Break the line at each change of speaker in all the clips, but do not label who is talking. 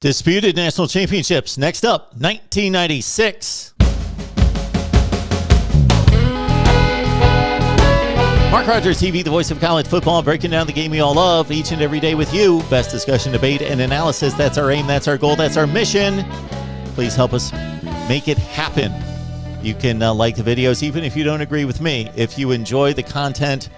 Disputed national championships. Next up, 1996. Mark Rogers TV, the voice of college football, breaking down the game we all love each and every day with you. Best discussion, debate, and analysis. That's our aim. That's our goal. That's our mission. Please help us make it happen. You can like the videos even if you don't agree with me. If you enjoy the content,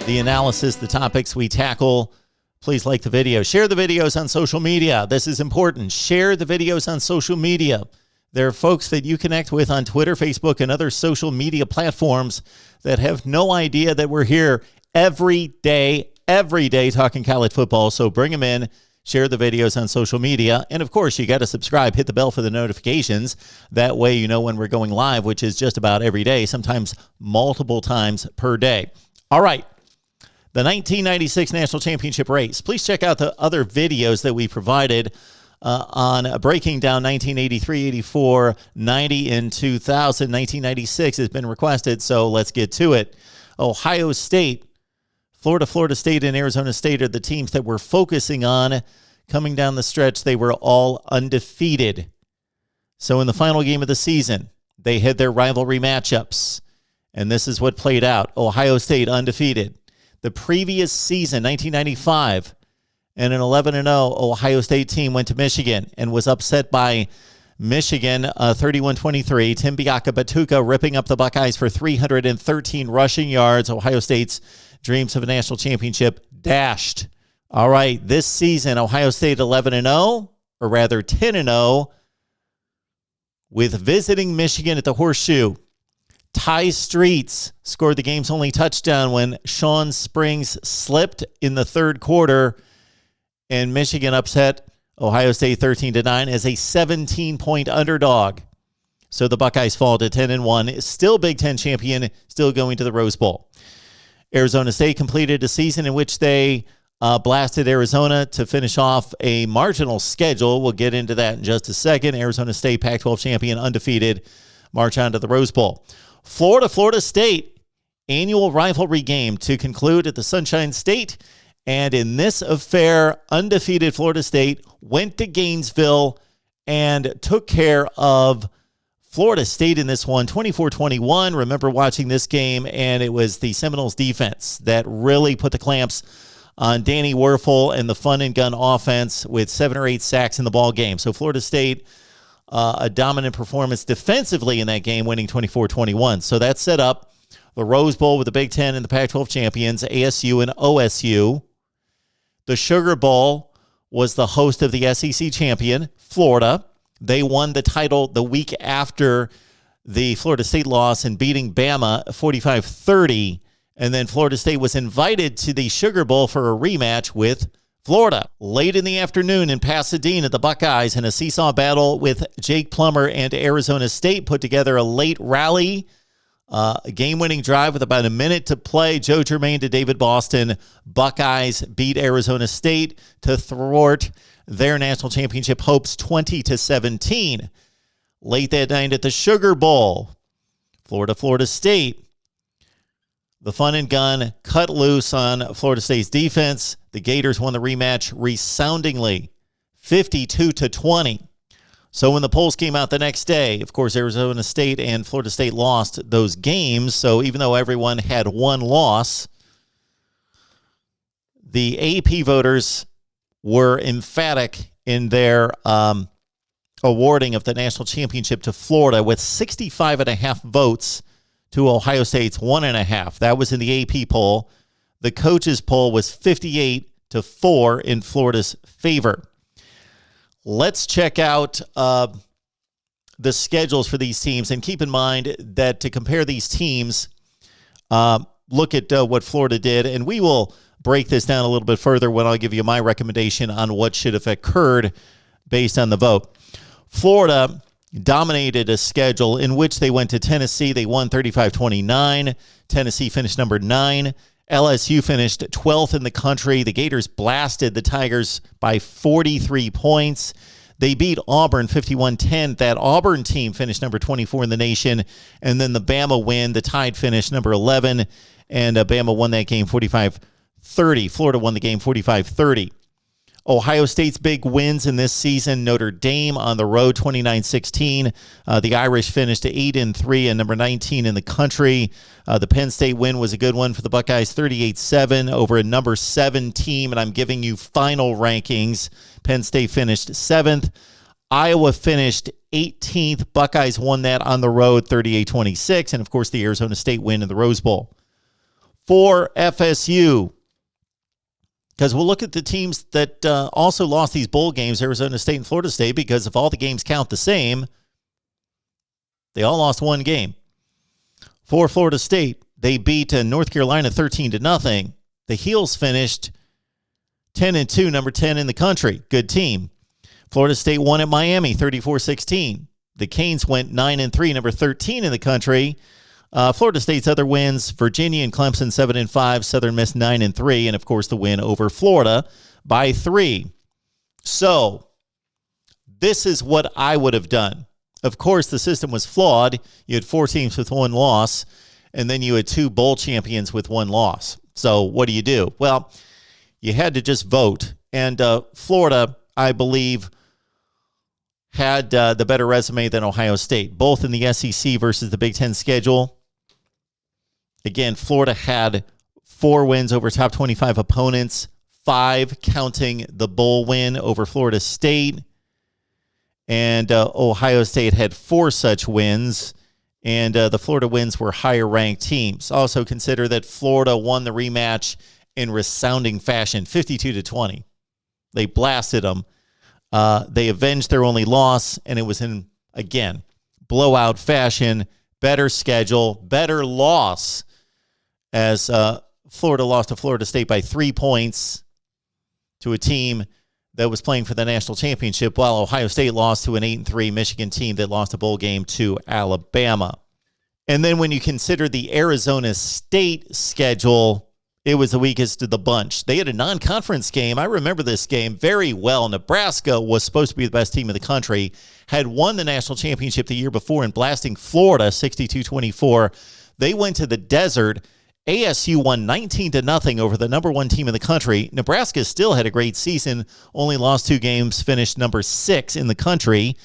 the analysis, the topics we tackle, please like the video. Share the videos on social media. This is important. Share the videos on social media. There are folks that you connect with on Twitter, Facebook, and other social media platforms that have no idea that we're here every day talking college football. So bring them in. Share the videos on social media. And, of course, you got to subscribe. Hit the bell for the notifications. That way you know when we're going live, which is just about every day, sometimes multiple times per day. All right. The 1996 National Championship race. Please check out the other videos that we provided on breaking down 1983, 84, 90, and 2000. 1996 has been requested, so let's get to it. Ohio State, Florida State, and Arizona State are the teams that we're focusing on. Coming down the stretch, they were all undefeated. So in the final game of the season, they had their rivalry matchups, and this is what played out. Ohio State undefeated. The previous season, 1995, and an 11-0 Ohio State team went to Michigan and was upset by Michigan 31-23. Tim Biaka-Batuka ripping up the Buckeyes for 313 rushing yards. Ohio State's dreams of a national championship dashed. All right, this season, Ohio State 11-0, or rather 10-0, with visiting Michigan at the Horseshoe. Ty Streets scored the game's only touchdown when Sean Springs slipped in the third quarter, and Michigan upset Ohio State 13-9 as a 17-point underdog. So the Buckeyes fall to 10-1, still Big Ten champion, still going to the Rose Bowl. Arizona State completed a season in which they blasted Arizona to finish off a marginal schedule. We'll get into that in just a second. Arizona State, Pac-12 champion, undefeated, march on to the Rose Bowl. Florida State, annual rivalry game to conclude at the Sunshine State. And in this affair, undefeated Florida State went to Gainesville and took care of Florida State in this one, 24-21. Remember watching this game, and it was the Seminoles defense that really put the clamps on Danny Werfel and the fun and gun offense with 7 or 8 sacks in the ball game. So Florida State, a dominant performance defensively in that game, winning 24-21. So that set up the Rose Bowl with the Big Ten and the Pac-12 champions, ASU and OSU. The Sugar Bowl was the host of the SEC champion, Florida. They won the title the week after the Florida State loss and beating Bama 45-30. And then Florida State was invited to the Sugar Bowl for a rematch with Florida. Late in the afternoon in Pasadena, the Buckeyes, in a seesaw battle with Jake Plummer and Arizona State, put together a late rally, a game-winning drive with about a minute to play. Joe Germain to David Boston. Buckeyes beat Arizona State to thwart their national championship hopes 20-17. Late that night at the Sugar Bowl, Florida State, the fun and gun cut loose on Florida State's defense. The Gators won the rematch resoundingly, 52-20. So when the polls came out the next day, of course, Arizona State and Florida State lost those games. So even though everyone had one loss, the AP voters were emphatic in their awarding of the national championship to Florida with 65.5 votes to Ohio State's 1.5. That was in the AP poll. The coaches poll was 58-4 in Florida's favor. Let's check out the schedules for these teams, and keep in mind that to compare these teams, look at what Florida did, and we will break this down a little bit further when I'll give you my recommendation on what should have occurred based on the vote. Florida dominated a schedule in which they went to Tennessee. They won 35-29. Tennessee finished number 9. LSU finished 12th in the country. The Gators blasted the Tigers by 43 points. They beat Auburn 51-10. That Auburn team finished number 24 in the nation. And then the Bama win. The Tide finished number 11, and Bama won that game 45-30. Florida won the game 45-30. Ohio State's big wins in this season: Notre Dame on the road, 29-16. The Irish finished 8-3 and number 19 in the country. The Penn State win was a good one for the Buckeyes, 38-7 over a number 7 team, and I'm giving you final rankings. Penn State finished 7th. Iowa finished 18th. Buckeyes won that on the road, 38-26, and of course the Arizona State win in the Rose Bowl. For FSU, because we'll look at the teams that also lost these bowl games, Arizona State and Florida State, because if all the games count the same, they all lost one game. For Florida State, they beat North Carolina 13-0. The Heels finished 10-2, number 10 in the country. Good team. Florida State won at Miami 34-16. The Canes went 9-3, number 13 in the country. Florida State's other wins: Virginia and Clemson 7-5, Southern Miss 9-3, and of course the win over Florida by 3. So this is what I would have done. Of course, the system was flawed. You had 4 teams with 1 loss, and then you had 2 bowl champions with 1 loss. So what do? Well, you had to just vote. And Florida, I believe, had the better resume than Ohio State, both in the SEC versus the Big Ten schedule. Again, Florida had 4 wins over top 25 opponents, 5 counting the bowl win over Florida State. And Ohio State had 4 such wins, and the Florida wins were higher-ranked teams. Also consider that Florida won the rematch in resounding fashion, 52-20. They blasted them. They avenged their only loss, and it was in, again, blowout fashion, better schedule, better loss, as Florida lost to Florida State by 3 points to a team that was playing for the national championship, while Ohio State lost to an 8-3 Michigan team that lost a bowl game to Alabama. And then when you consider the Arizona State schedule, it was the weakest of the bunch. They had a non-conference game. I remember this game very well. Nebraska was supposed to be the best team in the country, had won the national championship the year before in blasting Florida 62-24. They went to the desert. ASU won 19-0 over the number 1 team in the country. Nebraska still had a great season, only lost 2 games, finished number 6 in the country.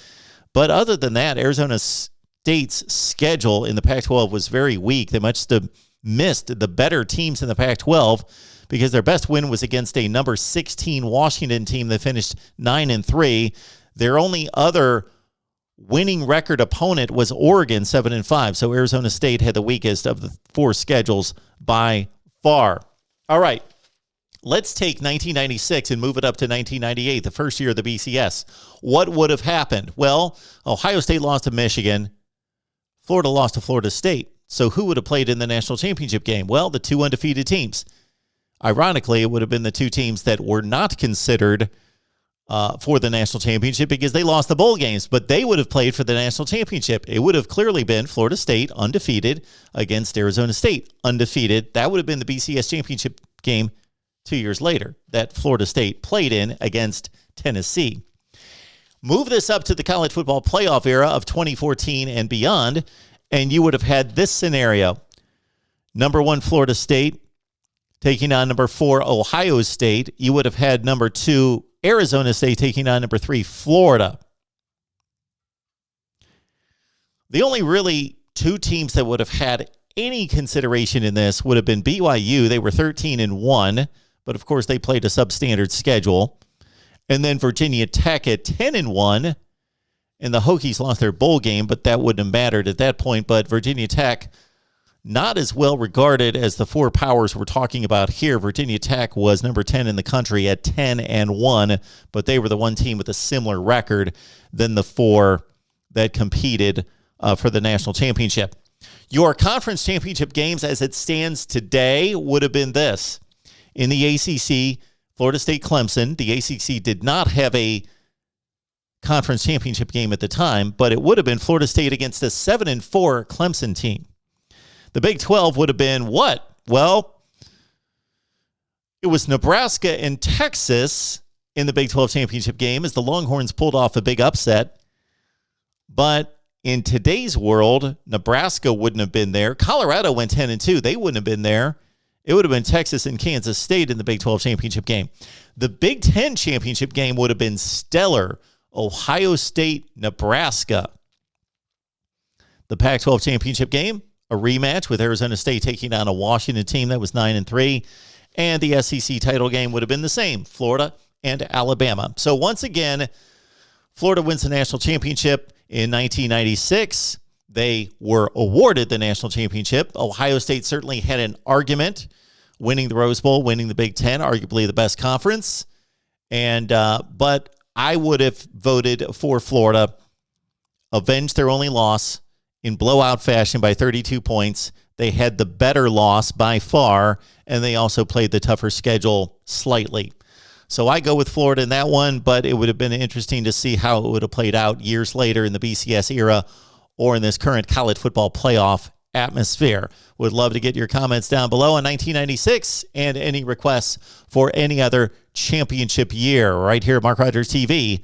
But other than that, Arizona State's schedule in the Pac-12 was very weak. They must have missed the better teams in the Pac-12 because their best win was against a number 16 Washington team that finished 9-3. Their only other winning record opponent was Oregon, 7-5. So Arizona State had the weakest of the 4 schedules by far. All right, let's take 1996 and move it up to 1998, the first year of the BCS. What would have happened? Well, Ohio State lost to Michigan. Florida lost to Florida State. So who would have played in the national championship game? Well, the 2 undefeated teams. Ironically, it would have been the 2 teams that were not considered for the national championship because they lost the bowl games, but they would have played for the national championship. It would have clearly been Florida State undefeated against Arizona State undefeated. That would have been the BCS championship game 2 years later that Florida State played in against Tennessee. Move this up to the college football playoff era of 2014 and beyond, and you would have had this scenario. Number 1, Florida State taking on number 4, Ohio State. You would have had number 2, Arizona State taking on number 3, Florida. The only really 2 teams that would have had any consideration in this would have been BYU. They were 13-1, but of course they played a substandard schedule. And then Virginia Tech at 10-1, and the Hokies lost their bowl game, but that wouldn't have mattered at that point. But Virginia Tech, not as well regarded as the 4 powers we're talking about here. Virginia Tech was number 10 in the country at 10-1, but they were the one team with a similar record than the 4 that competed for the national championship. Your conference championship games as it stands today would have been this. In the ACC, Florida State Clemson. The ACC did not have a conference championship game at the time, but it would have been Florida State against a 7-4 Clemson team. The Big 12 would have been what? Well, it was Nebraska and Texas in the Big 12 championship game as the Longhorns pulled off a big upset. But in today's world, Nebraska wouldn't have been there. Colorado went 10-2. They wouldn't have been there. It would have been Texas and Kansas State in the Big 12 championship game. The Big 10 championship game would have been stellar. Ohio State, Nebraska. The Pac-12 championship game, a rematch with Arizona State taking on a Washington team that was 9-3. And the SEC title game would have been the same, Florida and Alabama. So once again, Florida wins the national championship in 1996. They were awarded the national championship. Ohio State certainly had an argument winning the Rose Bowl, winning the Big Ten, arguably the best conference. And but I would have voted for Florida, avenge their only loss in blowout fashion by 32 points. They had the better loss by far, and they also played the tougher schedule slightly. So I go with Florida in that one, but it would have been interesting to see how it would have played out years later in the BCS era or in this current college football playoff atmosphere. Would love to get your comments down below on 1996 and any requests for any other championship year right here at Mark Rogers TV,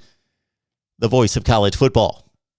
the voice of college football.